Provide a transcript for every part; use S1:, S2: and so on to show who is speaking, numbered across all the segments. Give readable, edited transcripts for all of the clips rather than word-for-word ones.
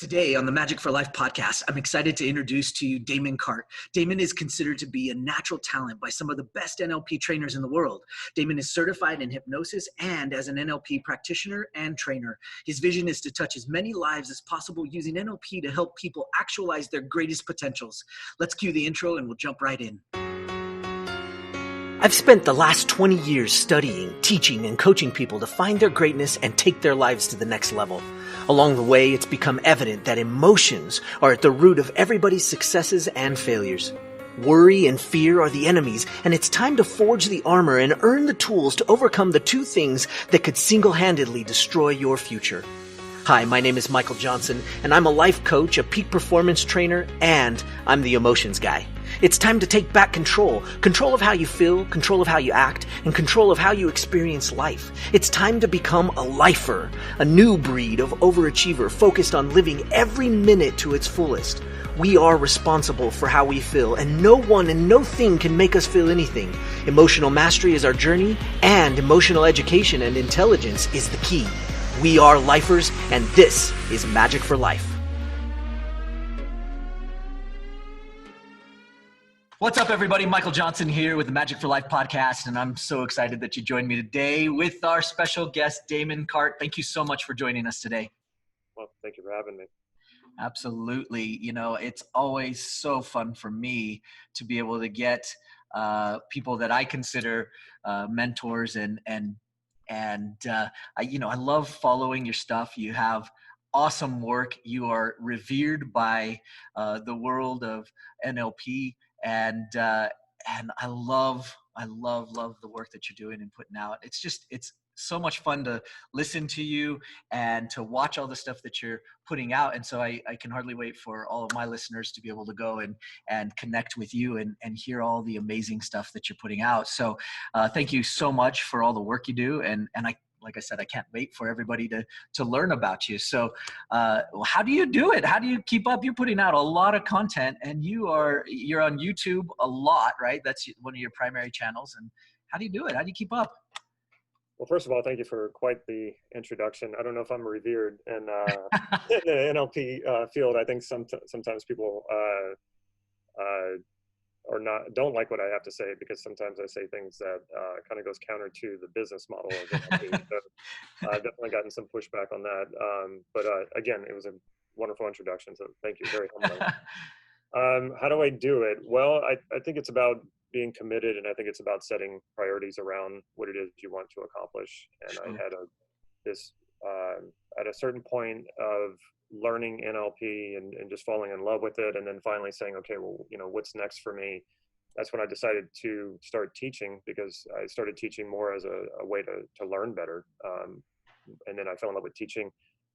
S1: Today on the Magic for Life podcast, I'm excited to introduce to you Damon Cart. Damon is considered to be a natural talent by some of the best NLP trainers in the world. Damon is certified in hypnosis and as an NLP practitioner and trainer. His vision is to touch as many lives as possible using NLP to help people actualize their greatest potentials. Let's cue the intro and we'll jump right in. I've spent the last 20 years studying, teaching, and coaching people to find their greatness and take their lives to the next level. Along the way, it's become evident that emotions are at the root of everybody's successes and failures. Worry and fear are the enemies, and it's time to forge the armor and earn the tools to overcome the two things that could single-handedly destroy your future. Hi, my name is Michael Johnson, and I'm a life coach, a peak performance trainer, and I'm the emotions guy. It's time to take back control of how you feel, control of how you act, and control of how you experience life. It's time to become a lifer, a new breed of overachiever focused on living every minute to its fullest. We are responsible for how we feel, and no one and no thing can make us feel anything. Emotional mastery is our journey, and emotional education and intelligence is the key. We are lifers, and this is Magic for Life. What's up, everybody? Michael Johnson here with the Magic for Life podcast, and I'm so excited that you joined me today with our special guest, Damon Cart. Thank you so much for joining us today.
S2: Well, thank you for having me.
S1: Absolutely. You know, it's always so fun for me to be able to get people that I consider mentors I love following your stuff. You have awesome work. You are revered by the world of NLP, and I love the work that you're doing and putting out. It's so much fun to listen to you and to watch all the stuff that you're putting out. And so I can hardly wait for all of my listeners to be able to go and connect with you and hear all the amazing stuff that you're putting out. So thank you so much for all the work you do. And like I said, I can't wait for everybody to learn about you. So how do you do it? How do you keep up? You're putting out a lot of content, and you're on YouTube a lot, right? That's one of your primary channels. And how do you do it? How do you keep up?
S2: Well, first of all, thank you for quite the introduction. I don't know if I'm revered in the NLP field. I think sometimes people don't like what I have to say, because sometimes I say things that kind of goes counter to the business model of NLP. So I've definitely gotten some pushback on that. But again, it was a wonderful introduction. So thank you. Very humbling. How do I do it? Well, I think it's about being committed, and I think it's about setting priorities around what it is you want to accomplish. And I had at a certain point of learning NLP and just falling in love with it, and then finally saying, okay, well, what's next for me? That's when I decided to start teaching, because I started teaching more as a way to learn better. And then I fell in love with teaching.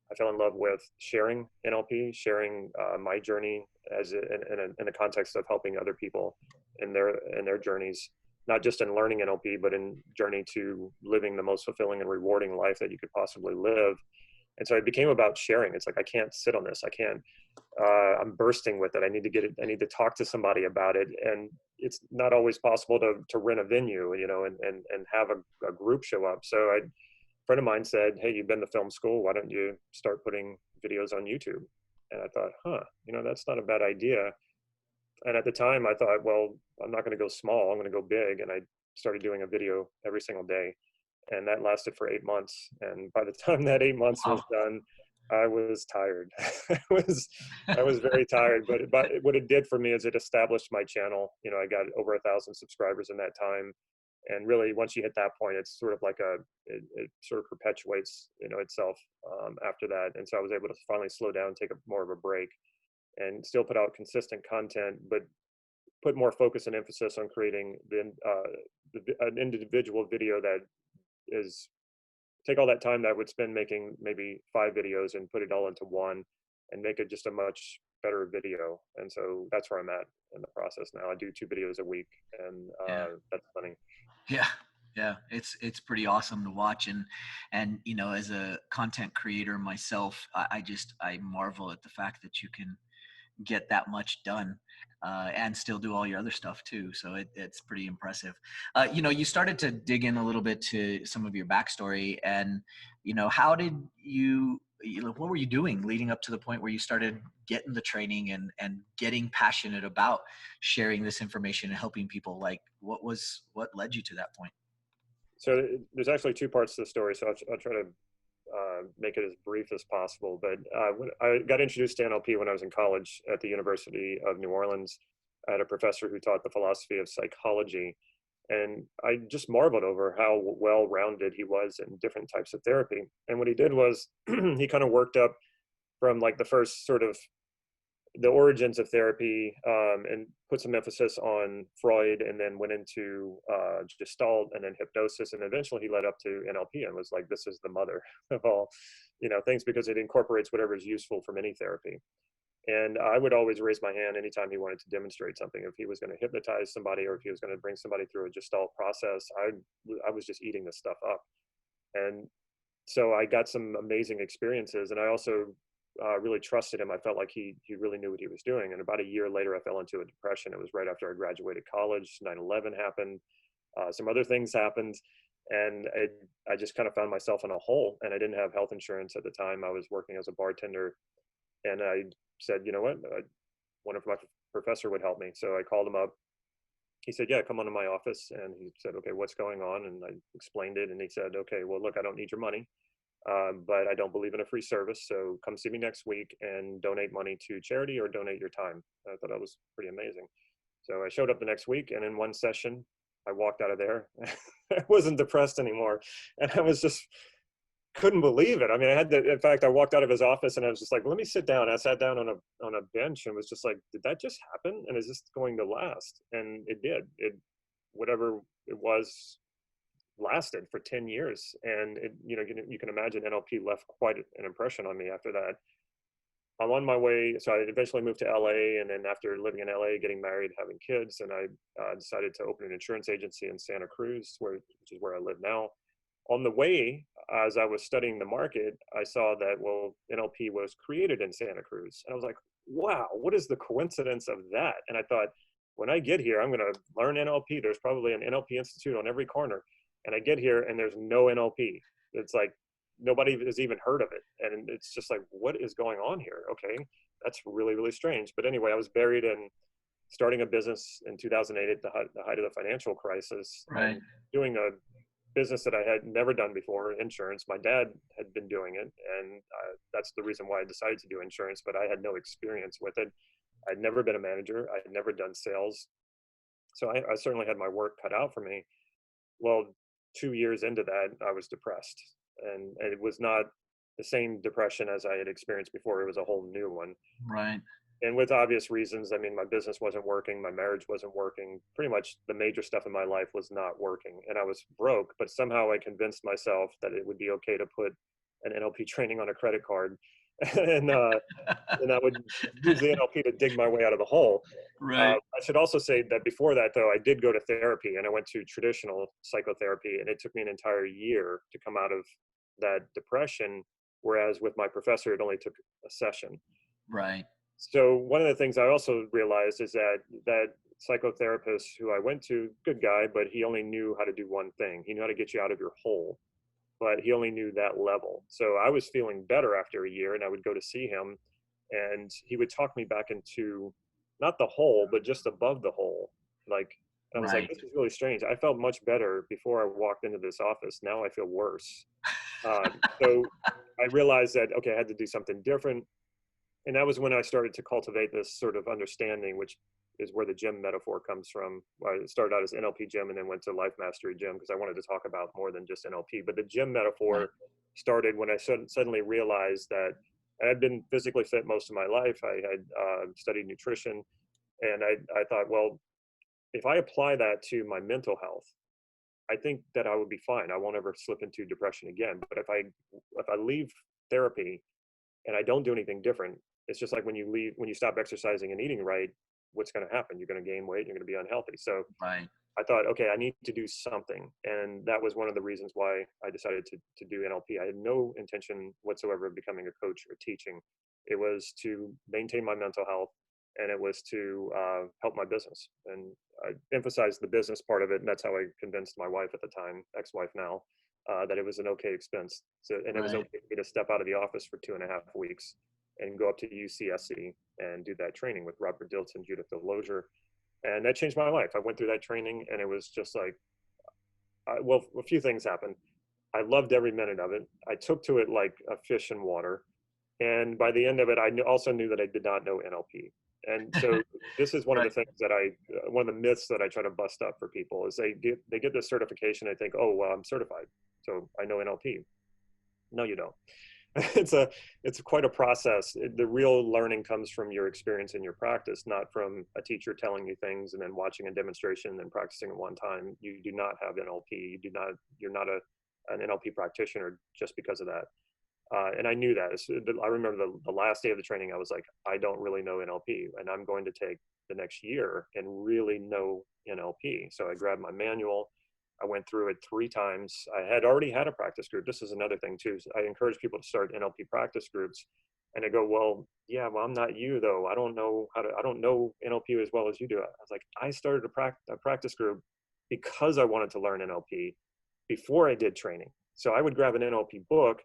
S2: I fell in love with sharing NLP, sharing my journey in the context of helping other people in their journeys, not just in learning NLP, but in journey to living the most fulfilling and rewarding life that you could possibly live. And so it became about sharing. It's like, I can't sit on this. I can't, I'm bursting with it. I need to get it. I need to talk to somebody about it. And it's not always possible to rent a venue, and have a group show up. So a friend of mine said, hey, you've been to film school. Why don't you start putting videos on YouTube? And I thought, that's not a bad idea. And at the time I thought, well, I'm not going to go small. I'm going to go big. And I started doing a video every single day. And that lasted for 8 months. And by the time that 8 months was done, I was tired. I was very tired. But what it did for me is it established my channel. I got over 1,000 subscribers in that time. And really, once you hit that point, it's sort of like it sort of perpetuates, itself after that. And so I was able to finally slow down, take more of a break, and still put out consistent content, but put more focus and emphasis on creating an individual video that is take all that time that I would spend making maybe 5 videos and put it all into one and make it just a much better video. And so that's where I'm at in the process now. I do 2 videos a week, and that's funny.
S1: Yeah. It's pretty awesome to watch. And as a content creator myself, I marvel at the fact that you can get that much done and still do all your other stuff too. So it's pretty impressive. You started to dig in a little bit to some of your backstory, and how did you
S3: what were you doing leading up to the point where you started getting the training and getting passionate about sharing this information and helping people? Like, what led you to that point?
S2: So there's actually two parts to the story. So I'll try to make it as brief as possible. But when I got introduced to NLP when I was in college at the University of New Orleans. I had a professor who taught the philosophy of psychology, and I just marveled over how well-rounded he was in different types of therapy. And what he did was he kind of worked up from like the first sort of the origins of therapy, and put some emphasis on Freud, and then went into Gestalt, and then hypnosis, and eventually he led up to NLP and was like, "This is the mother of all, things because it incorporates whatever is useful from any therapy." And I would always raise my hand anytime he wanted to demonstrate something. If he was going to hypnotize somebody, or if he was going to bring somebody through a Gestalt process, I was just eating this stuff up. And so I got some amazing experiences, and I also really trusted him. I felt like he really knew what he was doing. And about a year later, I fell into a depression. It was right after I graduated college. 9/11 happened. Some other things happened, and I just kind of found myself in a hole. And I didn't have health insurance at the time. I was working as a bartender, and I said, you know what? I wonder if my professor would help me. So I called him up. He said, yeah, come on to my office. And he said, okay, what's going on? And I explained it. And he said, okay, well, look, I don't need your money, but I don't believe in a free service. So come see me next week and donate money to charity or donate your time. I thought that was pretty amazing. So I showed up the next week, and in one session, I walked out of there. I wasn't depressed anymore. And I was just couldn't believe it. I mean, I had to, in fact, I walked out of his office and I was just like, let me sit down. I sat down on a bench and was just like, did that just happen? And is this going to last? And it did. Whatever it was lasted for 10 years. And you can imagine NLP left quite an impression on me after that. I'm on my way. So I eventually moved to LA, and then after living in LA, getting married, having kids, and I decided to open an insurance agency in Santa Cruz, which is where I live now. On the way, as I was studying the market, I saw that, well, NLP was created in Santa Cruz. And I was like, wow, what is the coincidence of that? And I thought, when I get here, I'm going to learn NLP. There's probably an NLP institute on every corner. And I get here and there's no NLP. It's like nobody has even heard of it. And it's just like, what is going on here? Okay, that's really, really strange. But anyway, I was buried in starting a business in 2008 at the height of the financial crisis,
S3: Right.
S2: and doing a business that I had never done before, insurance. My dad had been doing it, and that's the reason why I decided to do insurance, but I had no experience with it. I'd never been a manager. I had never done sales. So I certainly had my work cut out for me. Well, 2 years into that, I was depressed. And it was not the same depression as I had experienced before. It was a whole new one.
S3: Right.
S2: And with obvious reasons. I mean, my business wasn't working, my marriage wasn't working, pretty much the major stuff in my life was not working, and I was broke. But somehow I convinced myself that it would be okay to put an NLP training on a credit card, and and I would use the NLP to dig my way out of the hole.
S3: Right.
S2: I should also say that before that, though, I did go to therapy, and I went to traditional psychotherapy, and it took me an entire year to come out of that depression, whereas with my professor it only took a session.
S3: Right.
S2: So one of the things I also realized is that psychotherapist who I went to, good guy, but he only knew how to do one thing. He knew how to get you out of your hole, but he only knew that level. So I was feeling better after a year, and I would go to see him, and he would talk me back into not the hole, but just above the hole. Like, I was like,
S3: Right.
S2: this is really strange. I felt much better before I walked into this office. Now I feel worse. So I realized that, okay, I had to do something different. And that was when I started to cultivate this sort of understanding, which is where the gym metaphor comes from. I started out as NLP gym and then went to Life Mastery Gym because I wanted to talk about more than just NLP. But the gym
S3: Right.
S2: metaphor started when I suddenly realized that I had been physically fit most of my life. I had studied nutrition, and I thought, well, if I apply that to my mental health, I think that I would be fine. I won't ever slip into depression again. But if I leave therapy and I don't do anything different, it's just like when you stop exercising and eating right, what's going to happen? You're going to gain weight. You're going to be unhealthy. So
S3: Right.
S2: I thought, okay, I need to do something. And that was one of the reasons why I decided to do NLP. I had no intention whatsoever of becoming a coach or teaching. It was to maintain my mental health, and it was to help my business. And I emphasized the business part of it. And that's how I convinced my wife at the time, ex-wife now, that it was an okay expense. So, and it was
S3: Right.
S2: okay for me to step out of the office for 2.5 weeks and go up to UCSC and do that training with Robert Dilton, Judith Delozier. And that changed my life. I went through that training, and it was just like, well, a few things happened. I loved every minute of it. I took to it like a fish in water. And by the end of it, I also knew that I did not know NLP. And so this is one of the
S3: Right.
S2: things that one of the myths that I try to bust up for people is they get this certification. And they think, oh, well, I'm certified, so I know NLP. No, you don't. It's quite a process. The real learning comes from your experience and your practice, not from a teacher telling you things and then watching a demonstration and then practicing it one time. You do not have NLP. You're not an NLP practitioner just because of that. And I knew that. I remember the last day of the training, I was like, I don't really know NLP, and I'm going to take the next year and really know NLP. So I grabbed my manual. I went through it 3 times. I had already had a practice group. This is another thing too. I encourage people to start NLP practice groups, and they go, well, yeah, well, I'm not you though. I don't know NLP as well as you do. I was like, I started a practice group because I wanted to learn NLP before I did training. So I would grab an NLP book.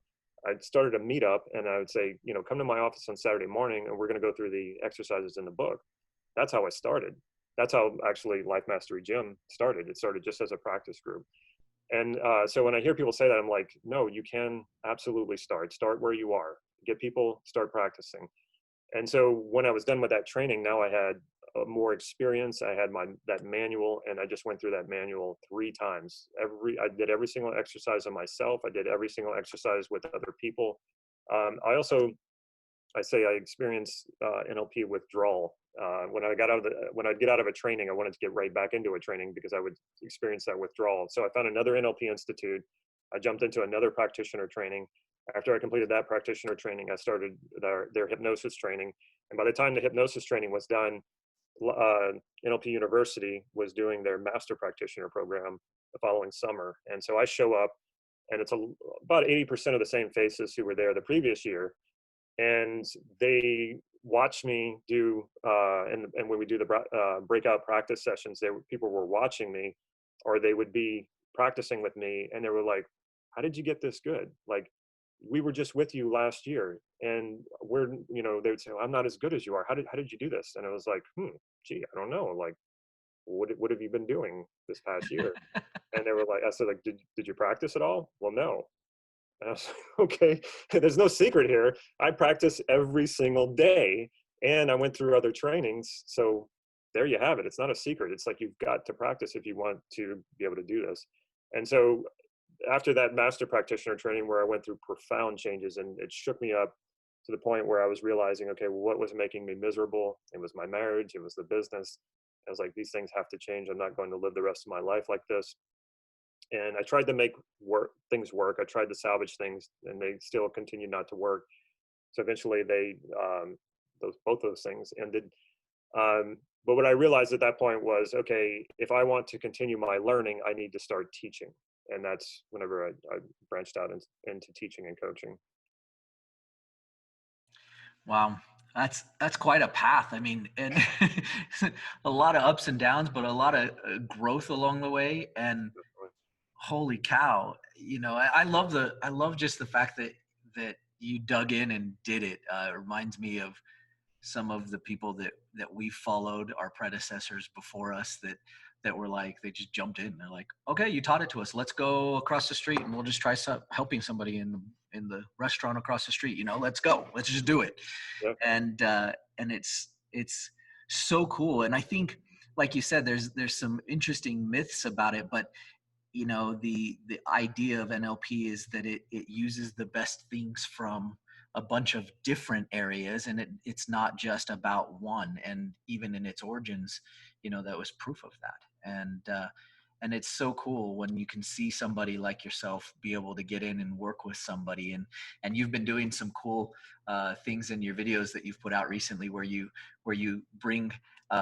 S2: I started a meetup, and I would say, come to my office on Saturday morning, and we're going to go through the exercises in the book. That's how I started. That's how actually Life Mastery Gym started. It started just as a practice group. And so when I hear people say that, I'm like, no, you can absolutely start where you are, get people, start practicing. And so when I was done with that training, now I had more experience. I had that manual, and I just went through that manual 3 times. I did every single exercise on myself. I did every single exercise with other people. I say I experienced NLP withdrawal. When I'd get out of a training, I wanted to get right back into a training because I would experience that withdrawal. So I found another NLP institute. I jumped into another practitioner training. After I completed that practitioner training, I started their hypnosis training. And by the time the hypnosis training was done, NLP University was doing their master practitioner program the following summer. And so I show up, and it's about 80% of the same faces who were there the previous year. And they watch me do, and when we do the breakout practice sessions, people were watching me, or they would be practicing with me, and they were like, how did you get this good? Like, we were just with you last year, and they would say, well, I'm not as good as you are. How did you do this? And I was like, gee, I don't know. Like, what have you been doing this past year? And they were like, I said, like, did you practice at all? Well, no. And I was like, okay, there's no secret here. I practice every single day, and I went through other trainings. So there you have it. It's not a secret. It's like you've got to practice if you want to be able to do this. And so after that master practitioner training, where I went through profound changes, and it shook me up to the point where I was realizing, okay, well, what was making me miserable? It was my marriage. It was the business. I was like, these things have to change. I'm not going to live the rest of my life like this. And I tried to make things work. I tried to salvage things, and they still continued not to work. So eventually, both those things ended. But what I realized at that point was, okay, if I want to continue my learning, I need to start teaching, and that's whenever I branched out into teaching and coaching.
S3: Wow. That's quite a path. I mean, and a lot of ups and downs, but a lot of growth along the way. And holy cow, I love just the fact that you dug in and did it. It reminds me of some of the people that we followed, our predecessors before us, that were like, they just jumped in. They're like, okay, you taught it to us. Let's go across the street and we'll just try helping somebody in the restaurant across the street. Let's go. Let's just do it.
S2: Yep.
S3: And it's so cool. And I think, like you said, there's some interesting myths about it, but the idea of NLP is that it uses the best things from a bunch of different areas, and it's not just about one. And even in its origins, that was proof of that. And it's so cool when you can see somebody like yourself be able to get in and work with somebody. And you've been doing some cool things in your videos that you've put out recently, where you bring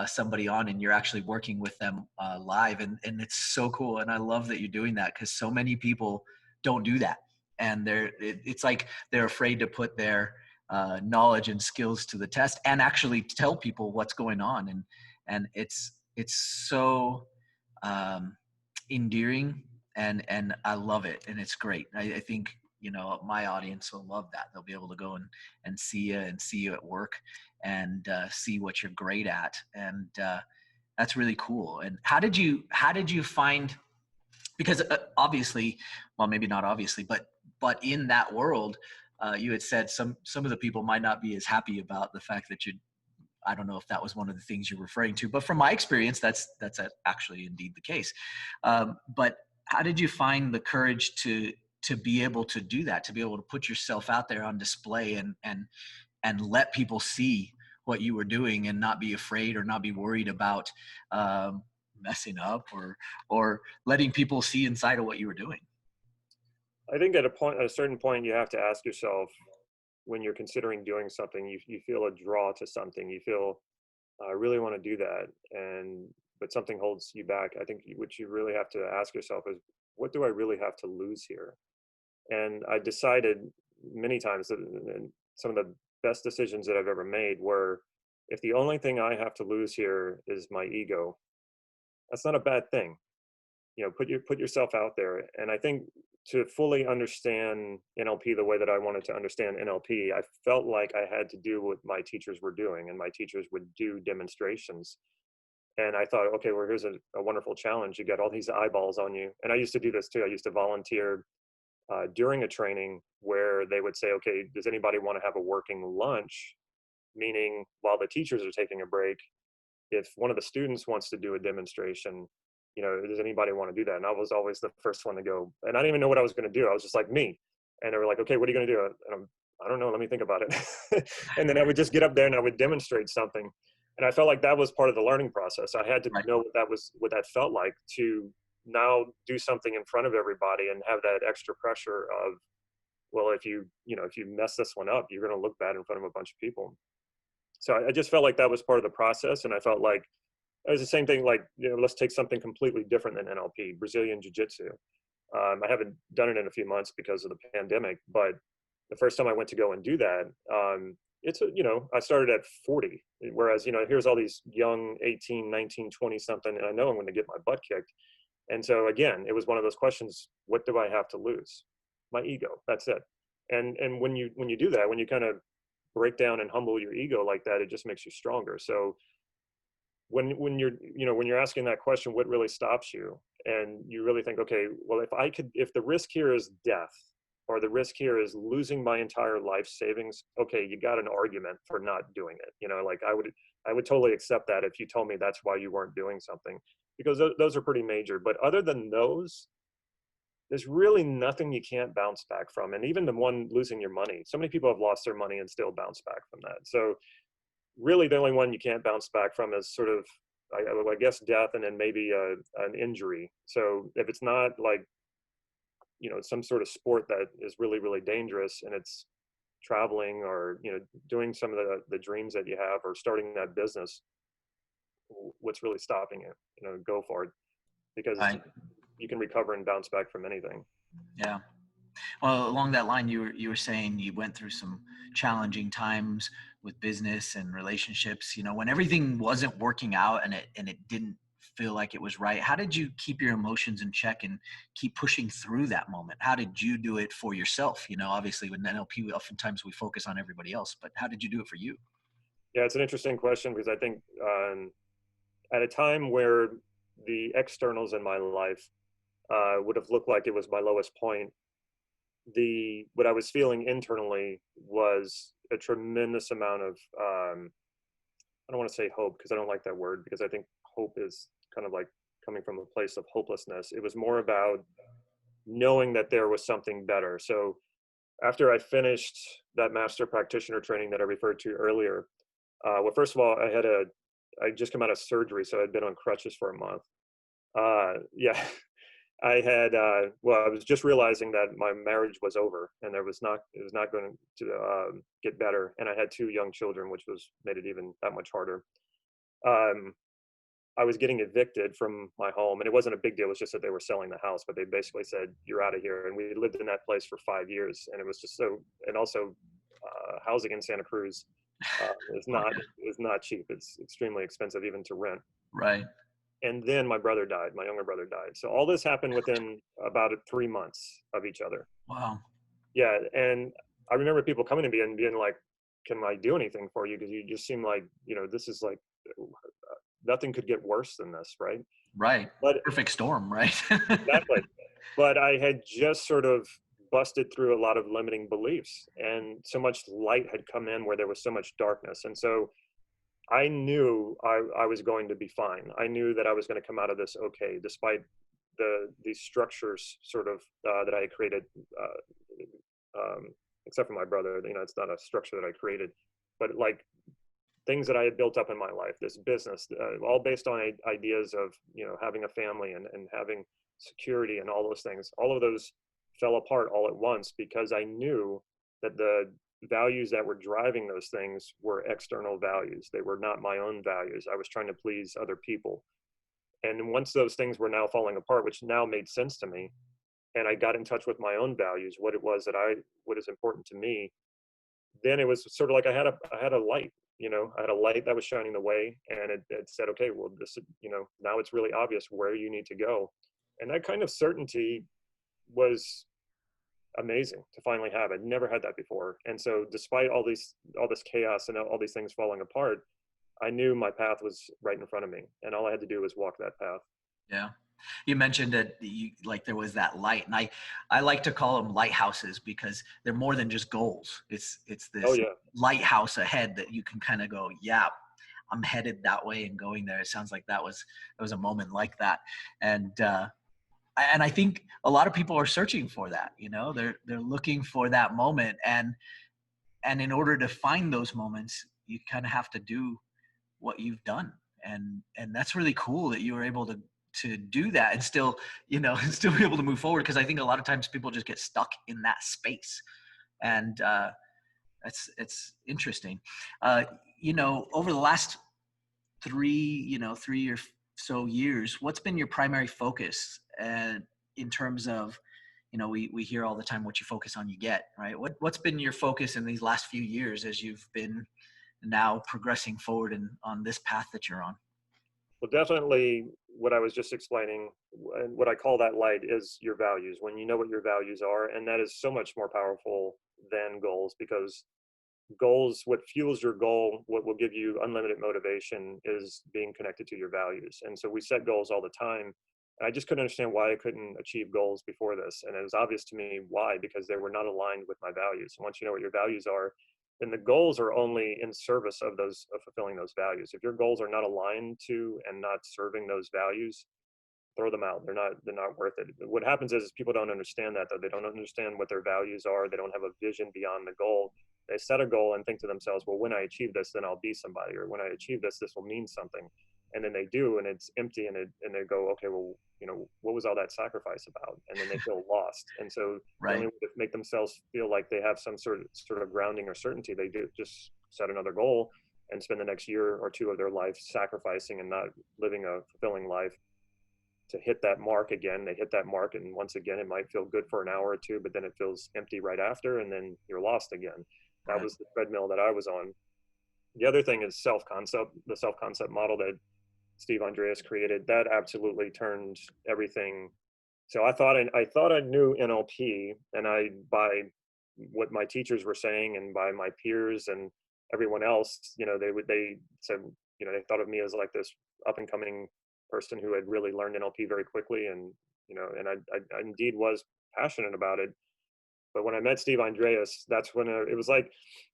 S3: somebody on and you're actually working with them live, and it's so cool. And I love that you're doing that, because so many people don't do that, and it's like they're afraid to put their knowledge and skills to the test and actually tell people what's going on. And it's so endearing and I love it, and it's great. I think, my audience will love that. They'll be able to go and see you at work, and see what you're great at, and that's really cool. And how did you find, because obviously, well, maybe not obviously, but in that world, you had said some of the people might not be as happy about the fact that you, I don't know if that was one of the things you're referring to, but from my experience, that's actually indeed the case. But how did you find the courage to be able to do that, to be able to put yourself out there on display, and let people see what you were doing, and not be afraid or not be worried about messing up, or letting people see inside of what you were doing?
S2: I think at a certain point, you have to ask yourself, when you're considering doing something, you feel a draw to something. You feel, I really want to do that, but something holds you back. I think what you really have to ask yourself is, what do I really have to lose here? And I decided many times that, and some of the best decisions that I've ever made were, if the only thing I have to lose here is my ego, that's not a bad thing. Put yourself out there. And I think, to fully understand NLP the way that I wanted to understand NLP, I felt like I had to do what my teachers were doing, and my teachers would do demonstrations. And I thought, okay, well, here's a wonderful challenge. You got all these eyeballs on you. And I used to do this too. I used to volunteer during a training where they would say, okay, does anybody want to have a working lunch? Meaning, while the teachers are taking a break, if one of the students wants to do a demonstration, does anybody want to do that? And I was always the first one to go. And I didn't even know what I was going to do. I was just like, me. And they were like, okay, what are you going to do? And I don't know. Let me think about it. And then I would just get up there and I would demonstrate something. And I felt like that was part of the learning process. I had to
S3: Right.
S2: know what that felt like, to now do something in front of everybody and have that extra pressure of, well, if you mess this one up, you're going to look bad in front of a bunch of people. So I just felt like that was part of the process. And I felt like it was the same thing, like, let's take something completely different than NLP, Brazilian Jiu-Jitsu. I haven't done it in a few months because of the pandemic, but the first time I went to go and do that, I started at 40, whereas, here's all these young 18, 19, 20 something, and I know I'm going to get my butt kicked. And so again, it was one of those questions, what do I have to lose? My ego, that's it. And when you do that, when you kind of break down and humble your ego like that, it just makes you stronger. So when you're asking that question, what really stops you, and you really think, okay, well, if the risk here is death, or the risk here is losing my entire life savings, okay, you got an argument for not doing it. Like, I would totally accept that if you told me that's why you weren't doing something, because those are pretty major. But other than those, there's really nothing you can't bounce back from. And even the one, losing your money, so many people have lost their money and still bounce back from that. So really, the only one you can't bounce back from is sort of, I guess, death, and then maybe an injury. So if it's not like, some sort of sport that is really, really dangerous, and it's traveling, or, doing some of the dreams that you have, or starting that business, what's really stopping you? Go for it, because
S3: Right.
S2: you can recover and bounce back from anything.
S3: Yeah. Well, along that line, you were saying you went through some challenging times with business and relationships. When everything wasn't working out, and it didn't feel like it was right. How did you keep your emotions in check and keep pushing through that moment? How did you do it for yourself? Obviously with NLP, oftentimes we focus on everybody else, but how did you do it for you?
S2: Yeah, it's an interesting question, because I think at a time where the externals in my life would have looked like it was my lowest point, what I was feeling internally was a tremendous amount of I don't want to say hope, because I don't like that word, because I think hope is kind of like coming from a place of hopelessness. It was more about knowing that there was something better. So after I finished that master practitioner training that I referred to earlier, well, first of all, I just come out of surgery, so I'd been on crutches for a month. Yeah, I was just realizing that my marriage was over, and it was not going to get better. And I had two young children, which made it even that much harder. Um, I was getting evicted from my home, and it wasn't a big deal. It was just that they were selling the house, but they basically said, "You're out of here." And we lived in that place for 5 years, and it was just so. And also, housing in Santa Cruz is
S3: Oh,
S2: not cheap. It's extremely expensive even to rent.
S3: right.
S2: And then my brother died, my younger brother died. So all this happened within about 3 months of each other.
S3: Wow.
S2: Yeah. And I remember people coming to me and being like, can I do anything for you? Because you just seem like, this is like, nothing could get worse than this, right?
S3: Right.
S2: But
S3: Perfect storm, right?
S2: exactly. But I had just sort of busted through a lot of limiting beliefs, and so much light had come in where there was so much darkness. And so I knew I was going to be fine. I knew that I was going to come out of this okay, despite these structures sort of that I had created, except for my brother. It's not a structure that I created, but like things that I had built up in my life, this business, all based on ideas of having a family and having security and all those things. All of those fell apart all at once because I knew that the values that were driving those things were external values. They were not my own values. I was trying to please other people. And once those things were now falling apart, which now made sense to me, and I got in touch with my own values, what it was what is important to me, then it was sort of like I had a light. I had a light that was shining the way, and it said, okay, well, this, now it's really obvious where you need to go. And that kind of certainty was amazing to finally have. I'd never had that before. And so despite all this chaos and all these things falling apart, I knew my path was right in front of me, and all I had to do was walk that path.
S3: Yeah. You mentioned that like there was that light, and I like to call them lighthouses because they're more than just goals. It's
S2: Oh
S3: this
S2: yeah.
S3: lighthouse ahead that you can kind of go, yeah, I'm headed that way and going there. It sounds like that was a moment like that. And I think a lot of people are searching for that. They're looking for that moment, and in order to find those moments, you kind of have to do what you've done, and that's really cool that you were able to do that and still still be able to move forward, because I think a lot of times people just get stuck in that space, and it's interesting. Over the last 3 or so years, what's been your primary focus, and in terms of we hear all the time, what you focus on you get, right? What's been your focus in these last few years as you've been now progressing forward and on this path that you're on?
S2: Well, definitely what I was just explaining, and what I call that light, is your values. When you know what your values are, and that is so much more powerful than goals, because goals, what fuels your goal, what will give you unlimited motivation, is being connected to your values. And so we set goals all the time. I just couldn't understand why I couldn't achieve goals before this. And it was obvious to me why, because they were not aligned with my values. And once you know what your values are, then the goals are only in service of fulfilling those values. If your goals are not aligned to and not serving those values, throw them out. They're not worth it. What happens is people don't understand that, though. They don't understand what their values are. They don't have a vision beyond the goal. They set a goal and think to themselves, well, when I achieve this, then I'll be somebody, or when I achieve this, this will mean something. And then they do, and it's empty, and they go, okay, well, what was all that sacrifice about? And then they feel lost. And so the only
S3: Right.
S2: way to make themselves feel like they have some sort of grounding or certainty, they do just set another goal and spend the next year or two of their life sacrificing and not living a fulfilling life to hit that mark again. They hit that mark, and once again, it might feel good for an hour or two, but then it feels empty right after, and then you're lost again. That
S3: Right.
S2: was the treadmill that I was on. The other thing is self-concept, the self-concept model that Steve Andreas created. That absolutely turned everything. So I thought I knew NLP, and by what my teachers were saying and by my peers and everyone else, they said, they thought of me as like this up and coming person who had really learned NLP very quickly, and and I indeed was passionate about it. But when I met Steve Andreas, that's when it was like,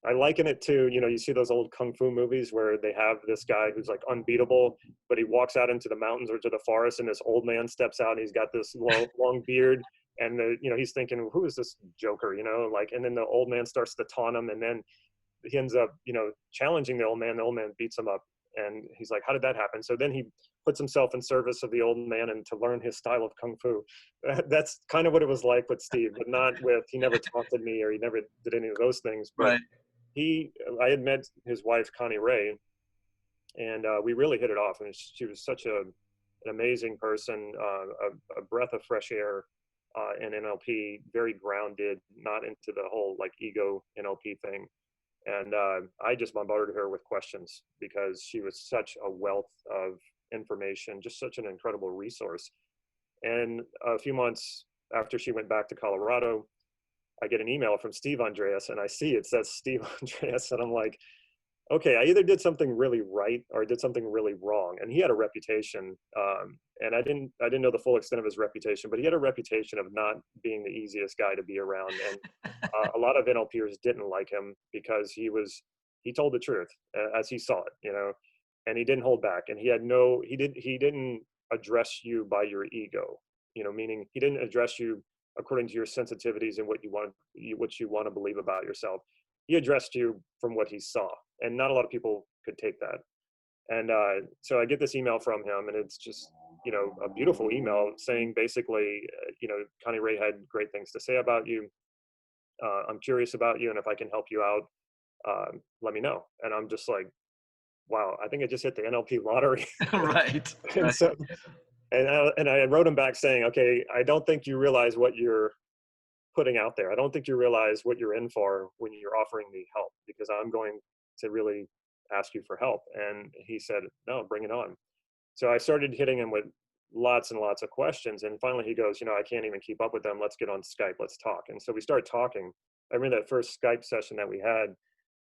S2: I liken it to, you see those old kung fu movies where they have this guy who's like unbeatable, but he walks out into the mountains or to the forest, and this old man steps out, and he's got this long beard, and he's thinking, who is this joker, like, and then the old man starts to taunt him, and then he ends up, challenging the old man. The old man beats him up, and he's like, how did that happen? So then he puts himself in service of the old man and to learn his style of kung fu. That's kind of what it was like with Steve, but not with, he never taunted me, or he never did any of those things. But
S3: Right.
S2: I had met his wife, Connie Ray, and we really hit it off. And she was such an amazing person, a breath of fresh air in NLP, very grounded, not into the whole like ego NLP thing. And I just bombarded her with questions because she was such a wealth of information, just such an incredible resource. And a few months after she went back to Colorado, I get an email from Steve Andreas, and I see it says Steve Andreas, and I'm like, okay, I either did something really right or I did something really wrong. And he had a reputation, and I didn't know the full extent of his reputation, but he had a reputation of not being the easiest guy to be around. And a lot of NLPers didn't like him because he told the truth as he saw it, and he didn't hold back. And he didn't address you by your ego, meaning he didn't address you according to your sensitivities and what you want to believe about yourself. He addressed you from what he saw, and not a lot of people could take that. And so I get this email from him, and it's just, a beautiful email saying basically, Connie Ray had great things to say about you. I'm curious about you, and if I can help you out, let me know. And I'm just like, wow, I think I just hit the NLP lottery.
S3: Right.
S2: And so, and I wrote him back saying, okay, I don't think you realize what you're putting out there. I don't think you realize what you're in for when you're offering me help, because I'm going to really ask you for help. And he said, no, bring it on. So I started hitting him with lots and lots of questions. And finally he goes, I can't even keep up with them. Let's get on Skype. Let's talk. And so we started talking. I remember that first Skype session that we had,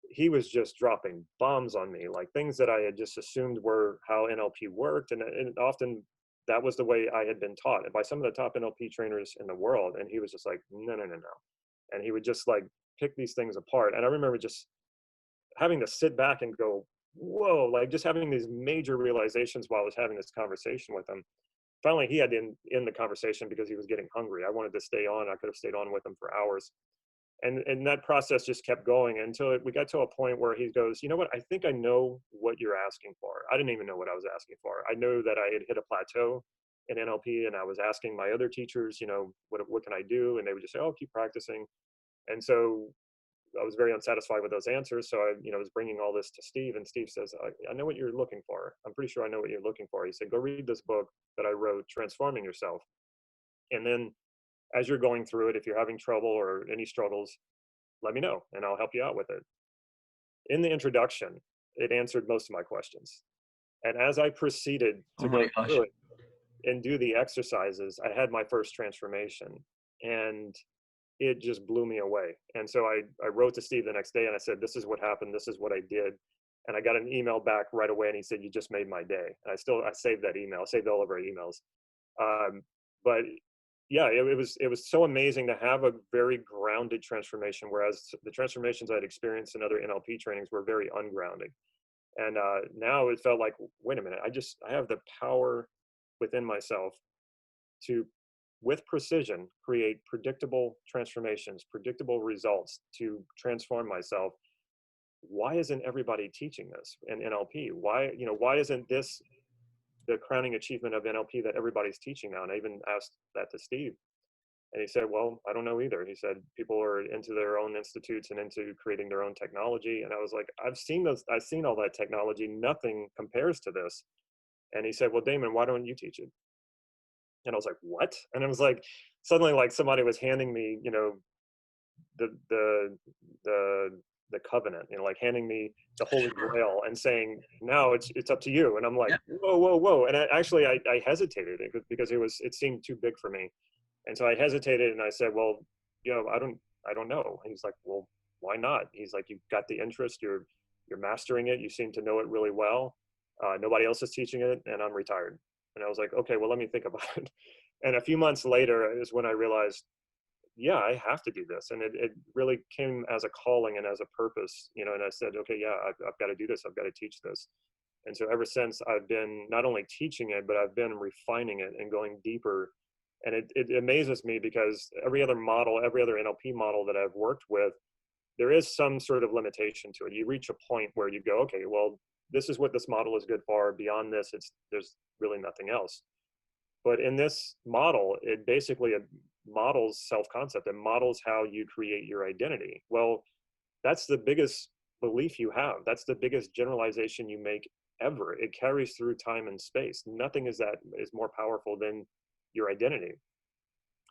S2: he was just dropping bombs on me, like things that I had just assumed were how NLP worked. And often that was the way I had been taught by some of the top NLP trainers in the world. And he was just like, no. And he would just like pick these things apart. And I remember just having to sit back and go, whoa, like just having these major realizations while I was having this conversation with him. Finally, he had to end the conversation because he was getting hungry. I wanted to stay on. I could have stayed on with him for hours. And that process just kept going until we got to a point where he goes, you know what, I think I know what you're asking for. I didn't even know what I was asking for. I knew that I had hit a plateau in NLP, and I was asking my other teachers, what can I do? And they would just say, oh, keep practicing. And so I was very unsatisfied with those answers. So I, was bringing all this to Steve, and Steve says, I know what you're looking for. I'm pretty sure I know what you're looking for. He said, go read this book that I wrote, Transforming Yourself. And then as you're going through it, if you're having trouble or any struggles, let me know and I'll help you out with it. In the introduction, it answered most of my questions. And as I proceeded to go through it and do the exercises, I had my first transformation, and it just blew me away. And so I wrote to Steve the next day and I said, this is what happened. This is what I did. And I got an email back right away, and he said, you just made my day. And I saved that email. I saved all of our emails. But yeah, it was so amazing to have a very grounded transformation, whereas the transformations I'd experienced in other NLP trainings were very ungrounded. And now it felt like, wait a minute, I have the power within myself to, with precision, create predictable transformations, predictable results to transform myself. Why isn't everybody teaching this in NLP? Why isn't this the crowning achievement of NLP that everybody's teaching now? And I even asked that to Steve, and he said, well, I don't know either. He said, people are into their own institutes and into creating their own technology. And I was like, I've seen all that technology. Nothing compares to this. And he said, well, Damon, why don't you teach it? And I was like, what? And it was like, suddenly like somebody was handing me, the covenant, like handing me the Holy Grail and saying, now it's up to you. And I'm like, whoa. And I hesitated because it seemed too big for me. And so I hesitated, and I said, well, I don't know. And he's like, well, why not? He's like, you've got the interest, you're mastering it. You seem to know it really well. Nobody else is teaching it, and I'm retired. And I was like, okay, well, let me think about it. And a few months later is when I realized, yeah, I have to do this. And it really came as a calling and as a purpose, and I said, okay, yeah, I've got to do this. I've got to teach this. And so ever since, I've been not only teaching it, but I've been refining it and going deeper. And it amazes me because every other NLP model that I've worked with, there is some sort of limitation to it. You reach a point where you go, okay, well, this is what this model is good for. Beyond this, there's really nothing else. But in this model, it basically models self-concept and models how you create your identity. Well, that's the biggest belief you have. That's the biggest generalization you make ever. It carries through time and space. Nothing is more powerful than your identity.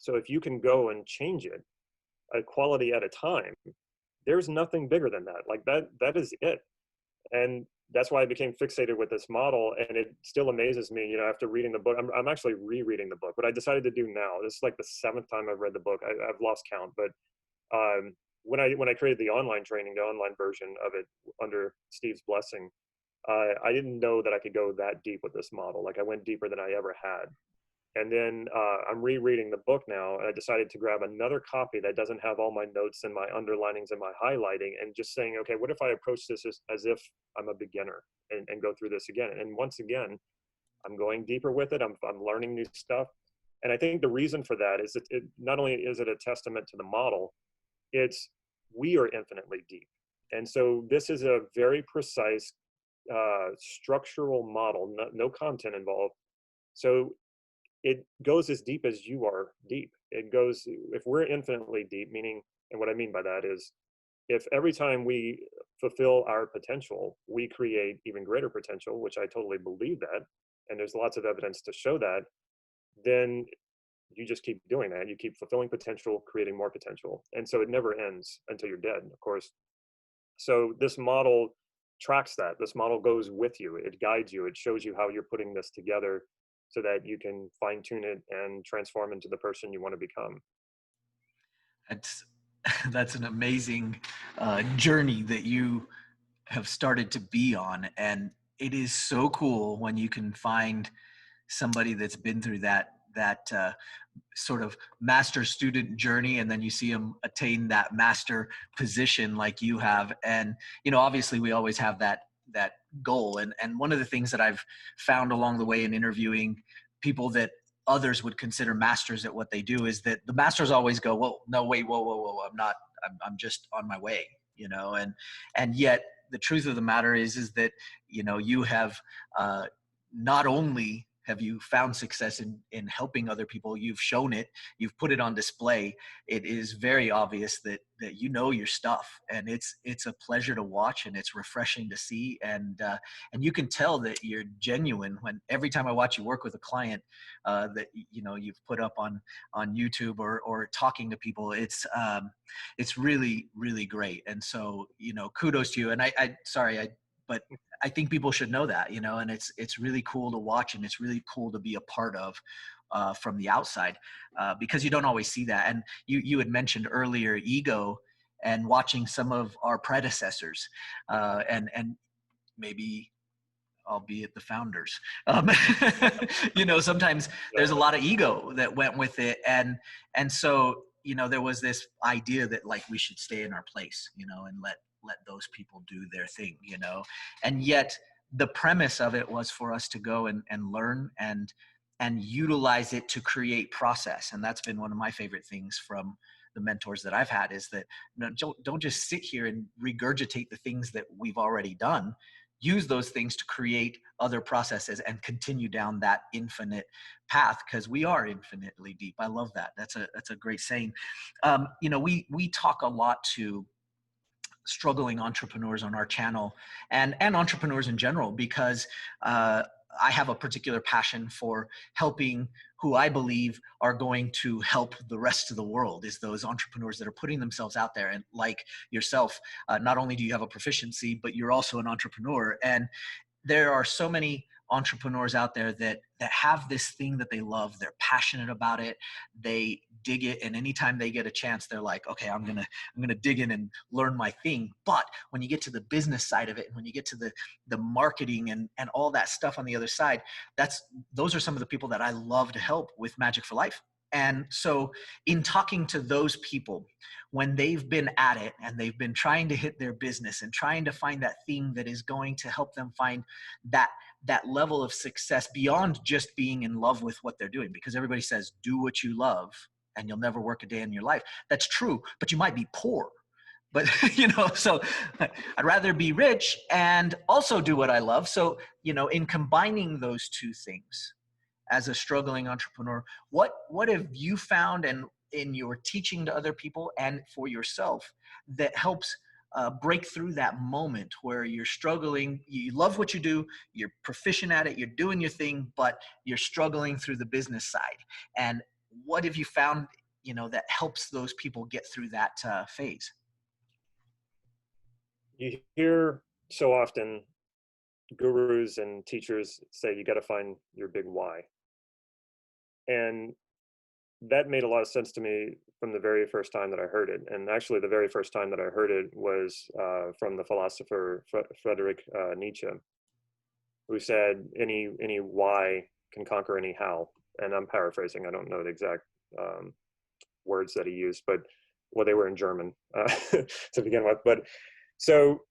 S2: So if you can go and change it a quality at a time, there's nothing bigger than that. Like that is it. And that's why I became fixated with this model. And it still amazes me, you know, after reading the book. I'm actually rereading the book. What I decided to do now, this is like the seventh time I've read the book. I've lost count, but when I created the online training, the online version of it under Steve's blessing, I didn't know that I could go that deep with this model. Like I went deeper than I ever had. And then I'm rereading the book now, and I decided to grab another copy that doesn't have all my notes and my underlinings and my highlighting, and just saying, okay, what if I approach this as if I'm a beginner, and go through this again? And once again, I'm going deeper with it. I'm learning new stuff. And I think the reason for that is that it not only is it a testament to the model, it's we are infinitely deep. And so this is a very precise structural model, no content involved. So it goes as deep as you are deep. It goes, if we're infinitely deep, meaning, and what I mean by that is, if every time we fulfill our potential, we create even greater potential, which I totally believe that, and there's lots of evidence to show that, then you just keep doing that. You keep fulfilling potential, creating more potential. And so it never ends until you're dead, of course. So this model tracks that. This model goes with you. It guides you. It shows you how you're putting this together so that you can fine tune it and transform into the person you want to become.
S3: That's that's an amazing journey that you have started to be on, and it is so cool when you can find somebody that's been through that sort of master student journey, and then you see them attain that master position like you have. And you know, obviously we always have that goal, and one of the things that I've found along the way in interviewing people that others would consider masters at what they do is that the masters always go, well, no, wait, whoa, I'm not, I'm just on my way, you know. And yet the truth of the matter is that, you know, you have not only have you found success in helping other people, you've shown it, you've put it on display. It is very obvious that you know your stuff, and it's a pleasure to watch, and it's refreshing to see. And you can tell that you're genuine when every time I watch you work with a client that, you know, you've put up on YouTube or talking to people. It's really, really great. And so, you know, kudos to you. And but I think people should know that, you know, and it's really cool to watch, and it's really cool to be a part of from the outside, because you don't always see that. And you had mentioned earlier ego, and watching some of our predecessors, and maybe albeit the founders, you know, sometimes there's a lot of ego that went with it, and so, you know, there was this idea that like we should stay in our place, you know, and let those people do their thing, you know. And yet the premise of it was for us to go and learn and utilize it to create process. And that's been one of my favorite things from the mentors that I've had, is that, you know, don't just sit here and regurgitate the things that we've already done. Use those things to create other processes and continue down that infinite path, because we are infinitely deep. I love that. That's a great saying. You know, we talk a lot to struggling entrepreneurs on our channel, and entrepreneurs in general, because I have a particular passion for helping who I believe are going to help the rest of the world, is those entrepreneurs that are putting themselves out there. And like yourself, not only do you have a proficiency, but you're also an entrepreneur. And there are so many entrepreneurs out there that have this thing that they love. They're passionate about it. They dig it, and anytime they get a chance, they're like, okay, I'm gonna dig in and learn my thing. But when you get to the business side of it, and when you get to the marketing and all that stuff on the other side, those are some of the people that I love to help with Magic for Life. And so in talking to those people, when they've been at it and they've been trying to hit their business and trying to find that thing that is going to help them find that level of success beyond just being in love with what they're doing, because everybody says, do what you love and you'll never work a day in your life. That's true, but you might be poor. But, you know, so I'd rather be rich and also do what I love. So, you know, in combining those two things, as a struggling entrepreneur, what have you found, and in your teaching to other people and for yourself, that helps break through that moment where you're struggling, you love what you do, you're proficient at it, you're doing your thing, but you're struggling through the business side? And what have you found, you know, that helps those people get through that phase?
S2: You hear so often gurus and teachers say you got to find your big why. And that made a lot of sense to me from the very first time that I heard it. And actually, the very first time that I heard it was from the philosopher Friedrich Nietzsche, who said, "Any why can conquer any how." And I'm paraphrasing. I don't know the exact words that he used, but well, they were in German to begin with. But so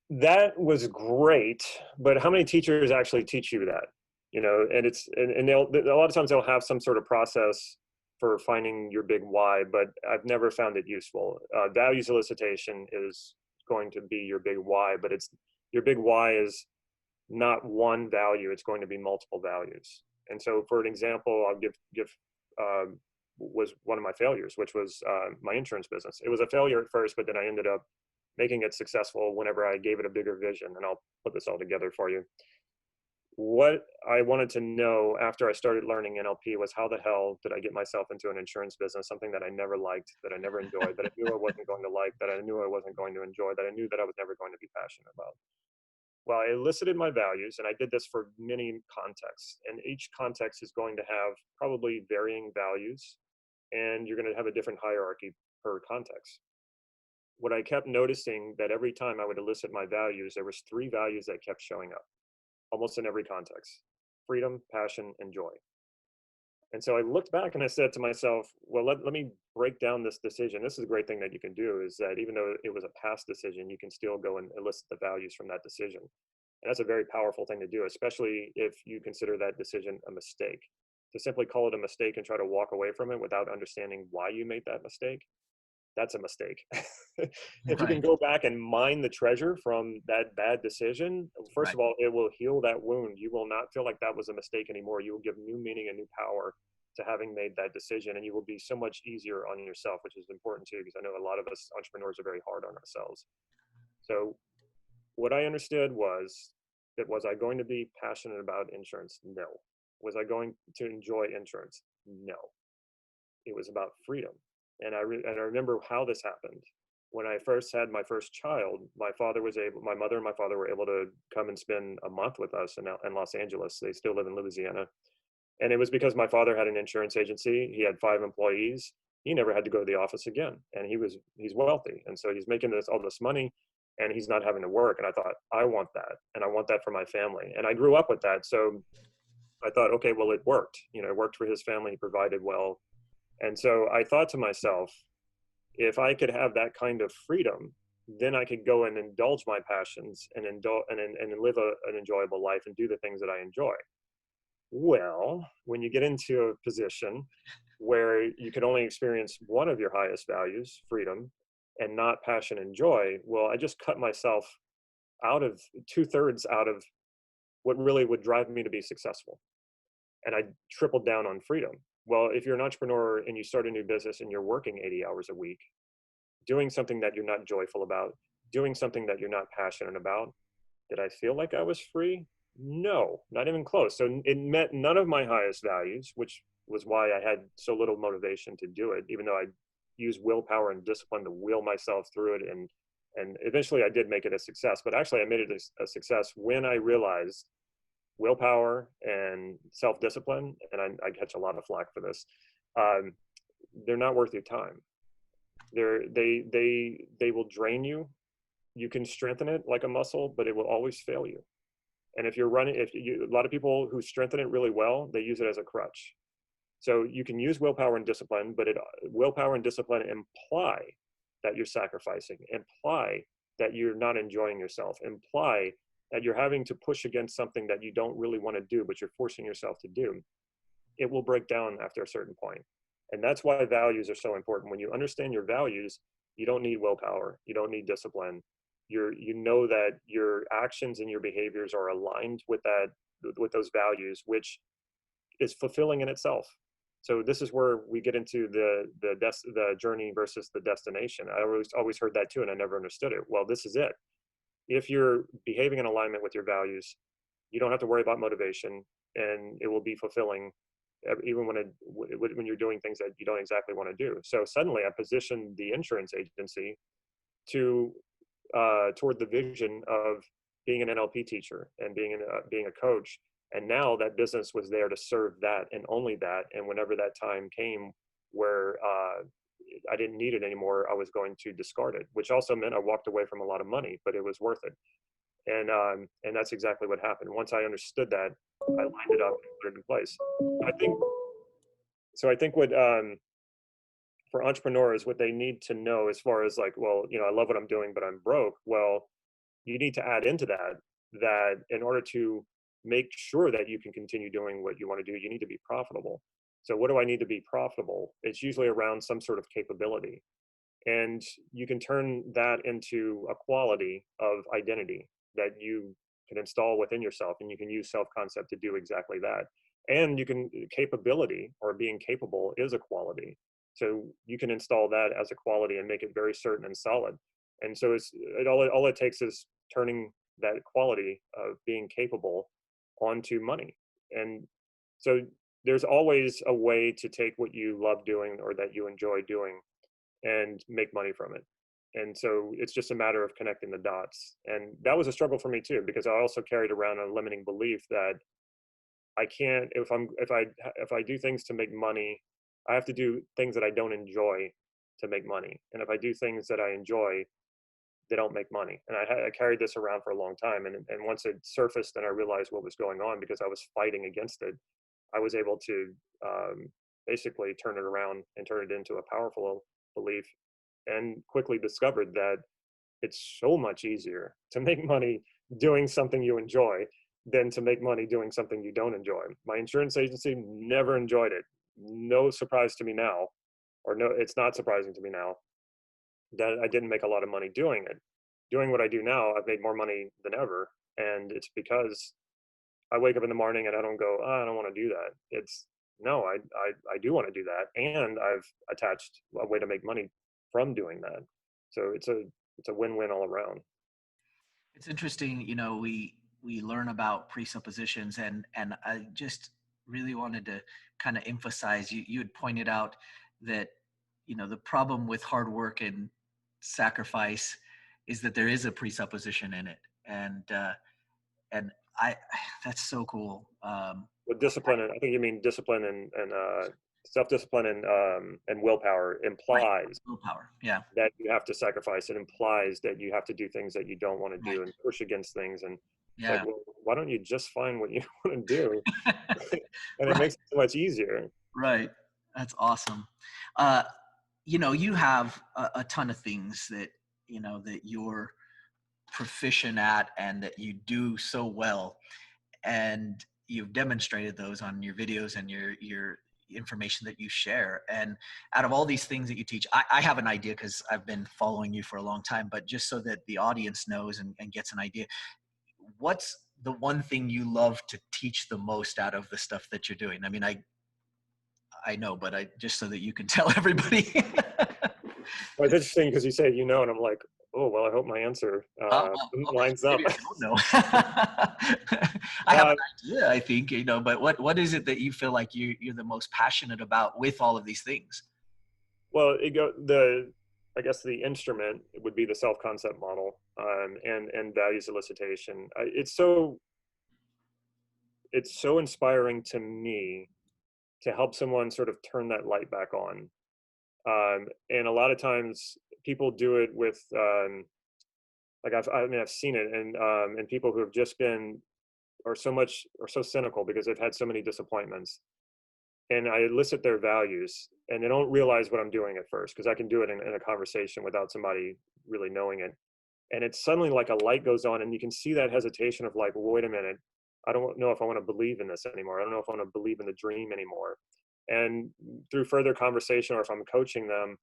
S2: that was great. But how many teachers actually teach you that? You know, and they'll a lot of times they'll have some sort of process for finding your big why, but I've never found it useful. Value solicitation is going to be your big why, but it's your big why is not one value; it's going to be multiple values. And so, for an example, I'll give was one of my failures, which was my insurance business. It was a failure at first, but then I ended up making it successful whenever I gave it a bigger vision. And I'll put this all together for you. What I wanted to know after I started learning NLP was how the hell did I get myself into an insurance business, something that I never liked, that I never enjoyed, that I knew I wasn't going to like, that I knew I wasn't going to enjoy, that I knew that I was never going to be passionate about. Well, I elicited my values, and I did this for many contexts. And each context is going to have probably varying values, and you're going to have a different hierarchy per context. What I kept noticing that every time I would elicit my values, there was three values that kept showing up, almost in every context: freedom, passion, and joy. And so I looked back and I said to myself, well, let me break down this decision. This is a great thing that you can do, is that even though it was a past decision, you can still go and elicit the values from that decision. And that's a very powerful thing to do, especially if you consider that decision a mistake. To simply call it a mistake and try to walk away from it without understanding why you made that mistake, that's a mistake. If you can
S3: Right.
S2: go back and mine the treasure from that bad decision, first
S3: Right.
S2: of all, it will heal that wound. You will not feel like that was a mistake anymore. You will give new meaning and new power to having made that decision, and you will be so much easier on yourself, which is important too, because I know a lot of us entrepreneurs are very hard on ourselves. So what I understood was that, was I going to be passionate about insurance? No. Was I going to enjoy insurance? No. It was about freedom. And I remember how this happened. When I first had my first child, my mother and my father were able to come and spend a month with us in Los Angeles. They still live in Louisiana. And it was because my father had an insurance agency. He had 5 employees. He never had to go to the office again. And he's wealthy. And so he's making all this money, and he's not having to work. And I thought, I want that. And I want that for my family. And I grew up with that. So I thought, okay, well, it worked. You know, it worked for his family. He provided well. And so I thought to myself, if I could have that kind of freedom, then I could go and indulge my passions and live an enjoyable life and do the things that I enjoy. Well, when you get into a position where you could only experience one of your highest values, freedom, and not passion and joy, well, I just cut myself out of 2/3 out of what really would drive me to be successful. And I tripled down on freedom. Well, if you're an entrepreneur and you start a new business and you're working 80 hours a week, doing something that you're not joyful about, doing something that you're not passionate about, did I feel like I was free? No, not even close. So it met none of my highest values, which was why I had so little motivation to do it, even though I used willpower and discipline to will myself through it. And eventually I did make it a success, but actually I made it a success when I realized willpower and self-discipline, and I catch a lot of flack for this, um, they're not worth your time. They will drain you. You can strengthen it like a muscle, but it will always fail you. And if you're running, a lot of people who strengthen it really well, they use it as a crutch. So you can use willpower and discipline, but willpower and discipline imply that you're sacrificing, imply that you're not enjoying yourself, imply that you're having to push against something that you don't really want to do, but you're forcing yourself to do. It will break down after a certain point. And that's why values are so important. When you understand your values, you don't need willpower, you don't need discipline. You know that your actions and your behaviors are aligned with those values, which is fulfilling in itself. So this is where we get into the journey versus the destination. I always heard that too, and I never understood it. Well, this is it. If you're behaving in alignment with your values, you don't have to worry about motivation, and it will be fulfilling even when you're doing things that you don't exactly want to do. So suddenly I positioned the insurance agency to toward the vision of being an NLP teacher and being a coach. And now that business was there to serve that and only that. And whenever that time came where I didn't need it anymore, I was going to discard it, which also meant I walked away from a lot of money, but it was worth it. And that's exactly what happened. Once I understood that, I lined it up and put it in place. I think so. I think what for entrepreneurs, what they need to know as far as like, well, I love what I'm doing, but I'm broke. Well, you need to add into that in order to make sure that you can continue doing what you want to do, you need to be profitable. So what do I need to be profitable? It's usually around some sort of capability. And you can turn that into a quality of identity that you can install within yourself, and you can use self-concept to do exactly that. And capability, or being capable, is a quality. So you can install that as a quality and make it very certain and solid. And so all it takes is turning that quality of being capable onto money. And so there's always a way to take what you love doing or that you enjoy doing and make money from it. And so it's just a matter of connecting the dots. And that was a struggle for me too, because I also carried around a limiting belief that I can't, if I do things to make money, I have to do things that I don't enjoy to make money. And if I do things that I enjoy, they don't make money. And I carried this around for a long time. And once it surfaced and I realized what was going on because I was fighting against it, I was able to basically turn it around and turn it into a powerful belief, and quickly discovered that it's so much easier to make money doing something you enjoy than to make money doing something you don't enjoy. My insurance agency never enjoyed it. No surprise to me now, or no, it's not surprising to me now that I didn't make a lot of money doing it. Doing what I do now, I've made more money than ever. And it's because I wake up in the morning and I don't go, oh, I don't want to do that. It's no, I do want to do that. And I've attached a way to make money from doing that. So it's a win-win all around.
S3: It's interesting, we learn about presuppositions, and I just really wanted to kind of emphasize, you had pointed out that, the problem with hard work and sacrifice is that there is a presupposition in it. And I that's so cool.
S2: With discipline, and I think you mean discipline and self-discipline and willpower
S3: Right.
S2: implies
S3: Willpower. Yeah.
S2: that you have to sacrifice. It implies that you have to do things that you don't want to
S3: Right.
S2: do and push against things. And it's like,
S3: Yeah.
S2: well, why don't you just find what you want to do? And it
S3: Right.
S2: makes it so much easier.
S3: Right. That's awesome. Uh, you have a ton of things that, that you're proficient at and that you do so well. And you've demonstrated those on your videos and your information that you share. And out of all these things that you teach, I have an idea because I've been following you for a long time, but just so that the audience knows and gets an idea, what's the one thing you love to teach the most out of the stuff that you're doing? I mean, I know, but I just so that you can tell everybody.
S2: Well, it's interesting because you say, and I'm like, oh, well, I hope my answer
S3: Okay,
S2: lines up.
S3: maybe I don't know. I have an
S2: uh,
S3: idea, I think, but what is it that you feel like you're the most passionate about with all of these things?
S2: well, I guess the instrument would be the self-concept model, and values elicitation. It's so inspiring to me to help someone sort of turn that light back on. And a lot of times people do it with, like I've seen it, and people who have just been, or so cynical because they've had so many disappointments. And I elicit their values, and they don't realize what I'm doing at first, because I can do it in a conversation without somebody really knowing it. And it's suddenly like a light goes on, and you can see that hesitation of like, well, wait a minute, I don't know if I want to believe in this anymore. I don't know if I want to believe in the dream anymore. And through further conversation, or if I'm coaching them,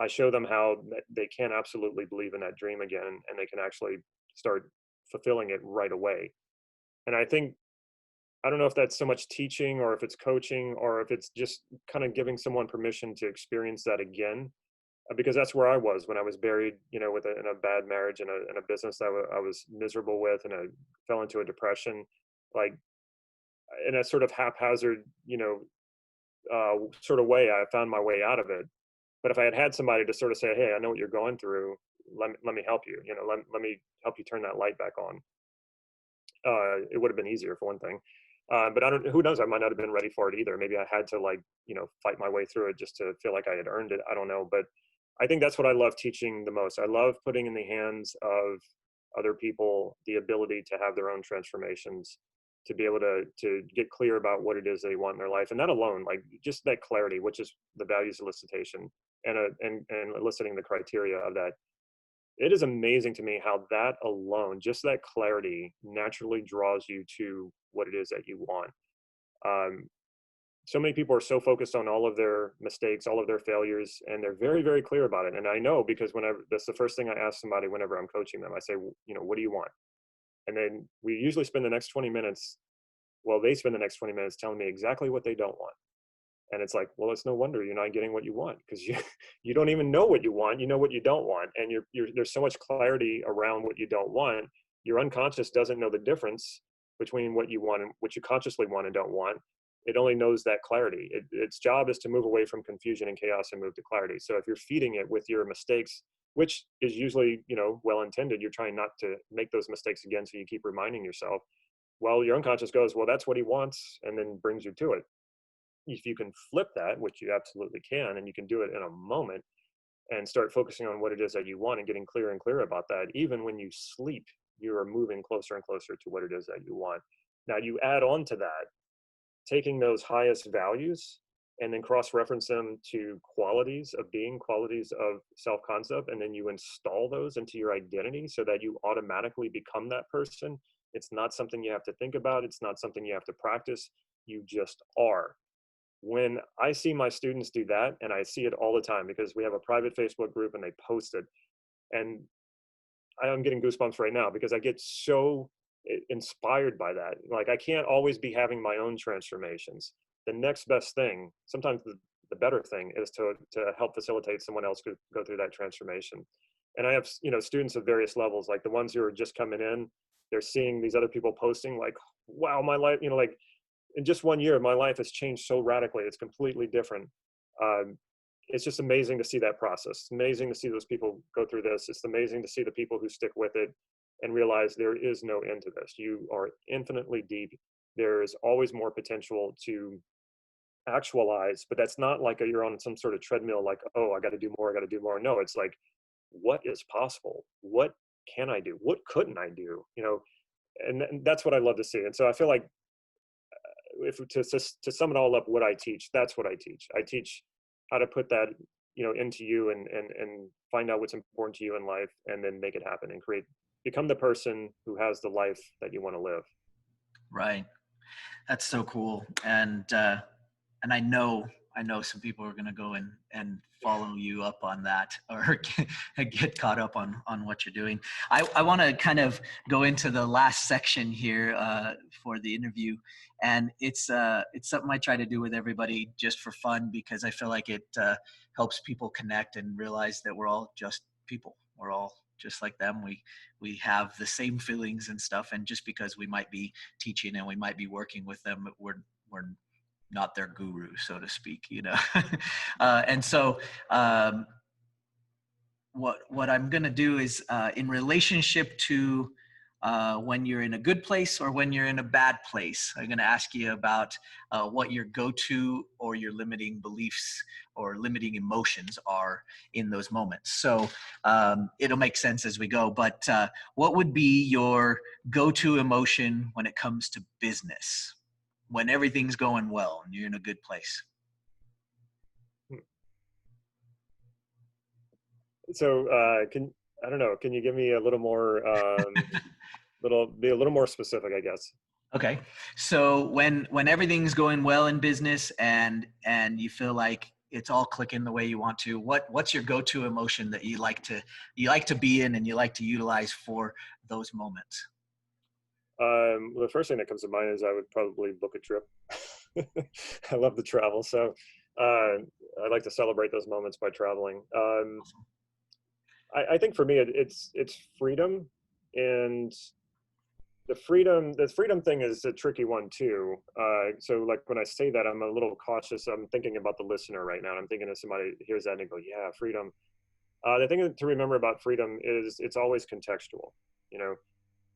S2: I show them how they can absolutely believe in that dream again, and they can actually start fulfilling it right away. And I don't know if that's so much teaching, or if it's coaching, or if it's just kind of giving someone permission to experience that again, because that's where I was when I was buried, in a bad marriage, and a business that I was miserable with, and I fell into a depression, like in a sort of haphazard, sort of way. I found my way out of it. But if I had somebody to sort of say, hey, I know what you're going through, let me help you, let me help you turn that light back on. it would have been easier for one thing. But I don't, who knows, I might not have been ready for it either. Maybe I had to like, fight my way through it just to feel like I had earned it. I don't know. But I think that's what I love teaching the most. I love putting in the hands of other people the ability to have their own transformations, to be able to get clear about what it is they want in their life. And that alone, like just that clarity, which is the values elicitation and eliciting the criteria of that. It is amazing to me how that alone, just that clarity, naturally draws you to what it is that you want. Um, so many people are so focused on all of their mistakes, all of their failures, and they're very, very clear about it. And I know, because whenever that's the first thing I ask somebody whenever I'm coaching them, I say, what do you want? And then we usually spend the next 20 minutes, well, they spend the next 20 minutes telling me exactly what they don't want. And it's like, well, it's no wonder you're not getting what you want, because you don't even know what you want. You know what you don't want, and there's so much clarity around what you don't want. Your unconscious doesn't know the difference between what you want and what you consciously want and don't want. It only knows that clarity. Its job is to move away from confusion and chaos and move to clarity. So if you're feeding it with your mistakes, which is usually well intended, you're trying not to make those mistakes again, so you keep reminding yourself. Well, your unconscious goes, well, that's what he wants, and then brings you to it. If you can flip that, which you absolutely can, and you can do it in a moment, and start focusing on what it is that you want and getting clearer and clearer about that, even when you sleep, you are moving closer and closer to what it is that you want. Now you add on to that, taking those highest values and then cross-reference them to qualities of being, qualities of self-concept, and then you install those into your identity so that you automatically become that person. It's not something you have to think about. It's not something you have to practice. You just are. When I see my students do that, and I see it all the time because we have a private Facebook group and they post it, and I'm getting goosebumps right now because I get so inspired by that. Like, I can't always be having my own transformations. The next best thing, sometimes the better thing, is to help facilitate someone else go through that transformation. And I have students of various levels, like the ones who are just coming in. They're seeing these other people posting, like, wow, my life, like, in just 1 year, my life has changed so radically. It's completely different. It's just amazing to see that process. It's amazing to see those people go through this. It's amazing to see the people who stick with it and realize there is no end to this. You are infinitely deep. There is always more potential to actualize, but that's not like you're on some sort of treadmill, like, oh, I got to do more, I got to do more. No, it's like, what is possible? What can I do? What couldn't I do? And that's what I love to see. And so I feel like, if to sum it all up, what I teach, that's what I teach. I teach how to put that into you and find out what's important to you in life, and then make it happen and become the person who has the life that you want to live.
S3: Right. That's so cool. And I know some people are going to go and follow you up on that, or get caught up on what you're doing. I want to kind of go into the last section here for the interview, and it's something I try to do with everybody just for fun, because I feel like it helps people connect and realize that we're all just people. We're all just like them. We have the same feelings and stuff, and just because we might be teaching and we might be working with them, we're not their guru, so to speak, and so what I'm going to do is, in relationship to when you're in a good place or when you're in a bad place, I'm going to ask you about what your go-to or your limiting beliefs or limiting emotions are in those moments. So it'll make sense as we go, but what would be your go-to emotion when it comes to business, when everything's going well and you're in a good place?
S2: So I don't know, can you give me a little more, be a little more specific, I guess?
S3: Okay. So when everything's going well in business and you feel like it's all clicking the way you want to, what's your go-to emotion that you like to be in and you like to utilize for those moments?
S2: The first thing that comes to mind is I would probably book a trip. I love to travel, so I like to celebrate those moments by traveling. I think for me, it's freedom, and the freedom thing is a tricky one too. So like when I say that, I'm a little cautious. I'm thinking about the listener right now. And I'm thinking if somebody hears that and go, yeah, freedom. The thing to remember about freedom is it's always contextual.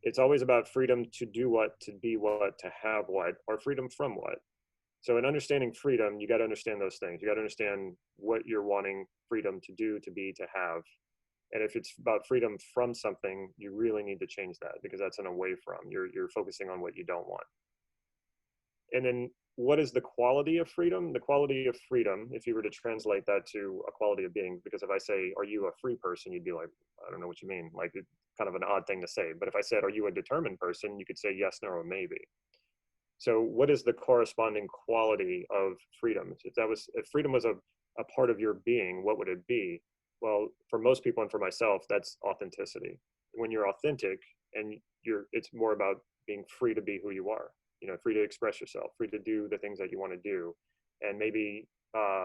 S2: it's always about freedom to do what, to be what, to have what, or freedom from what. So in understanding freedom, you got to understand those things. You got to understand what you're wanting freedom to do, to be, to have. And if it's about freedom from something, you really need to change that, because that's an away from. You're focusing on what you don't want. And then what is the quality of freedom? The quality of freedom, if you were to translate that to a quality of being, because if I say, are you a free person? You'd be like, I don't know what you mean. Like, it's kind of an odd thing to say. But if I said, are you a determined person? You could say yes, no, or maybe. So what is the corresponding quality of freedom? If freedom was a part of your being, what would it be? Well, for most people and for myself, that's authenticity. When you're authentic and it's more about being free to be who you are, free to express yourself, free to do the things that you want to do. And maybe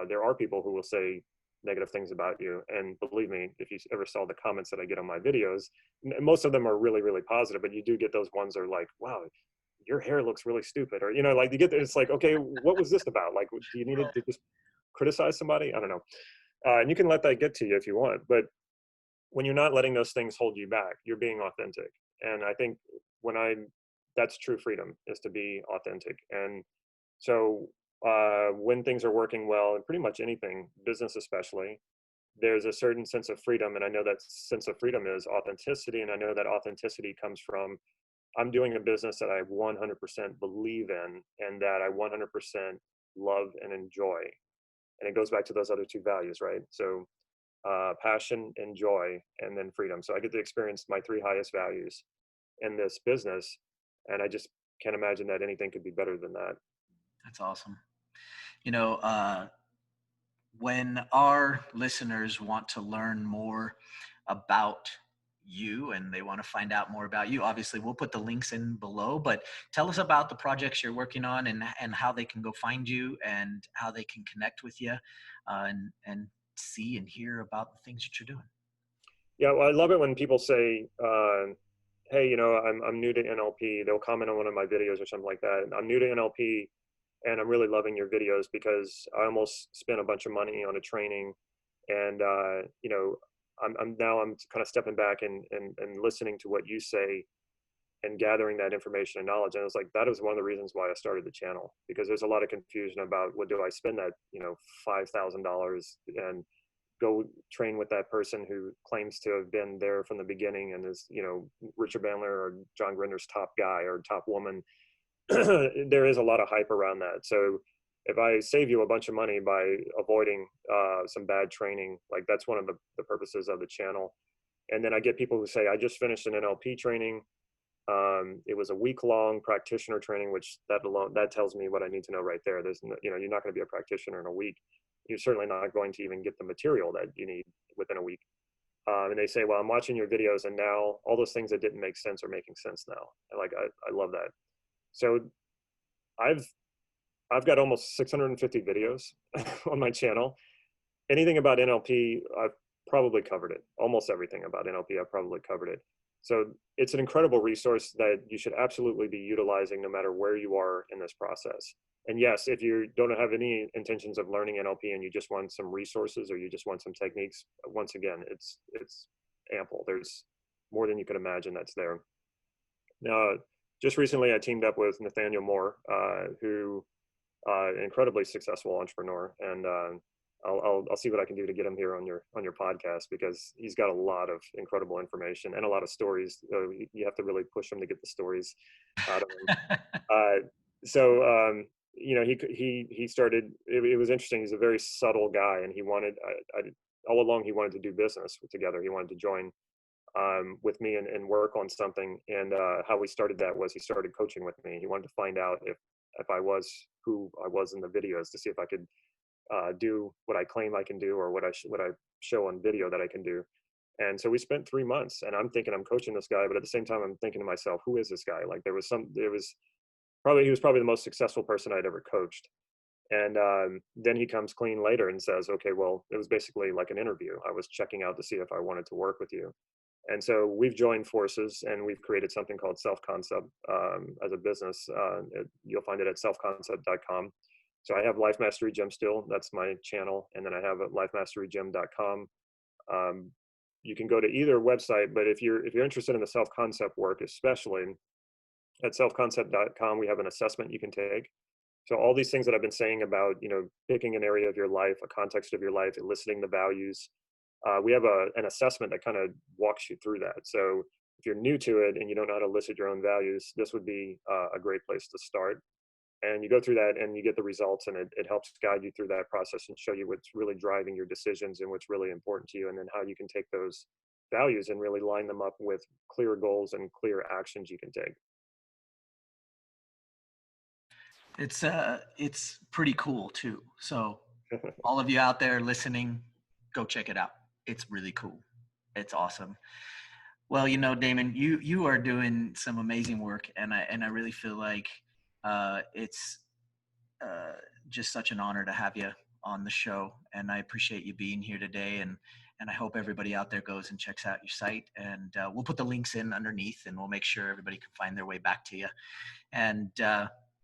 S2: there are people who will say negative things about you. And believe me, if you ever saw the comments that I get on my videos, most of them are really, really positive, but you do get those ones that are like, wow, your hair looks really stupid. Or, like you get it's like, okay, what was this about? Like, do you need to just criticize somebody? I don't know. And you can let that get to you if you want, but when you're not letting those things hold you back, you're being authentic. And I think that's true freedom, is to be authentic. And so when things are working well, and pretty much anything, business especially, there's a certain sense of freedom. And I know that sense of freedom is authenticity. And I know that authenticity comes from, I'm doing a business that I 100% believe in and that I 100% love and enjoy. And it goes back to those other two values, right? So passion and joy, and then freedom. So I get to experience my three highest values in this business. And I just can't imagine that anything could be better than that.
S3: That's awesome. When our listeners want to learn more about you and they want to find out more about you, obviously we'll put the links in below, but tell us about the projects you're working on, and how they can go find you, and how they can connect with you, and see and hear about the things that you're doing.
S2: Yeah, well, I love it when people say, hey, I'm new to NLP. They'll comment on one of my videos or something like that. I'm new to NLP and I'm really loving your videos because I almost spent a bunch of money on a training. And, I'm kind of stepping back and listening to what you say and gathering that information and knowledge. And I was like, that is one of the reasons why I started the channel, because there's a lot of confusion about, what do I spend that, $5,000 and go train with that person who claims to have been there from the beginning and is, Richard Bandler or John Grinder's top guy or top woman. There is a lot of hype around that. So if I save you a bunch of money by avoiding some bad training, like that's one of the purposes of the channel. And then I get people who say, I just finished an NLP training. It was a week-long practitioner training, which that tells me what I need to know right there. There's you're not going to be a practitioner in a week. You're certainly not going to even get the material that you need within a week. And they say, well, I'm watching your videos and now all those things that didn't make sense are making sense now. And I love that. So I've got almost 650 videos on my channel. Anything about NLP, I've probably covered it. Almost everything about NLP, I've probably covered it. So it's an incredible resource that you should absolutely be utilizing no matter where you are in this process. And yes, if you don't have any intentions of learning NLP and you just want some resources or you just want some techniques, once again, it's ample. There's more than you can imagine that's there. Now, just recently I teamed up with Nathaniel Moore, who an incredibly successful entrepreneur, and I'll see what I can do to get him here on your podcast, because he's got a lot of incredible information and a lot of stories. You have to really push him to get the stories out of him. He started. It was interesting. He's a very subtle guy, and he wanted. All along he wanted to do business together. He wanted to join with me and work on something. And how we started that was he started coaching with me. He wanted to find out if I was who I was in the videos, to see if I could do what I claim I can do, or what I show on video that I can do. And so we spent 3 months, and I'm thinking I'm coaching this guy, but at the same time I'm thinking to myself, who is this guy? Like he was probably the most successful person I'd ever coached. And then he comes clean later and says, okay, well, it was basically like an interview. I was checking out to see if I wanted to work with you. And so we've joined forces and we've created something called Self-Concept as a business. You'll find it at selfconcept.com. So I have Life Mastery Gym still. That's my channel. And then I have lifemasterygym.com. you can go to either website, but if you're interested in the self-concept work, especially at selfconcept.com, we have an assessment you can take. So all these things that I've been saying about, picking an area of your life, a context of your life, eliciting the values, we have an assessment that kind of walks you through that. So if you're new to it and you don't know how to elicit your own values, this would be a great place to start. And you go through that and you get the results, and it helps guide you through that process and show you what's really driving your decisions and what's really important to you, and then how you can take those values and really line them up with clear goals and clear actions you can take.
S3: It's pretty cool too. So all of you out there listening, go check it out. It's really cool. It's awesome. Well, Damon, you are doing some amazing work, and I really feel like it's just such an honor to have you on the show, and I appreciate you being here today, and I hope everybody out there goes and checks out your site, and we'll put the links in underneath, and we'll make sure everybody can find their way back to you, and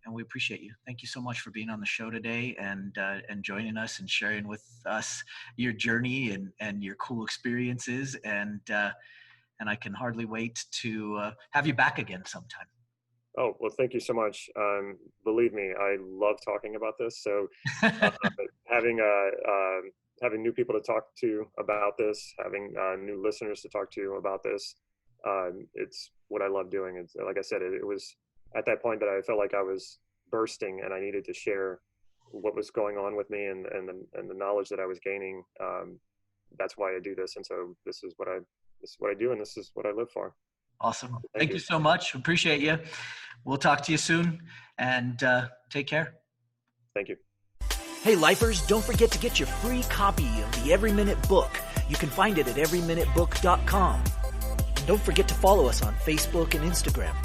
S3: we appreciate you. Thank you so much for being on the show today, and joining us and sharing with us your journey and your cool experiences, and I can hardly wait to have you back again sometime.
S2: Oh, well, thank you so much. Believe me, I love talking about this. So having new people to talk to about this, having new listeners to talk to about this, it's what I love doing. It's, like I said, it was at that point that I felt like I was bursting, and I needed to share what was going on with me and the knowledge that I was gaining. That's why I do this. And so this is what I do, and this is what I live for.
S3: Awesome. Thank you so much. Appreciate you. We'll talk to you soon, and take care.
S2: Thank you.
S1: Hey, lifers, don't forget to get your free copy of the Every Minute book. You can find it at everyminutebook.com. And don't forget to follow us on Facebook and Instagram.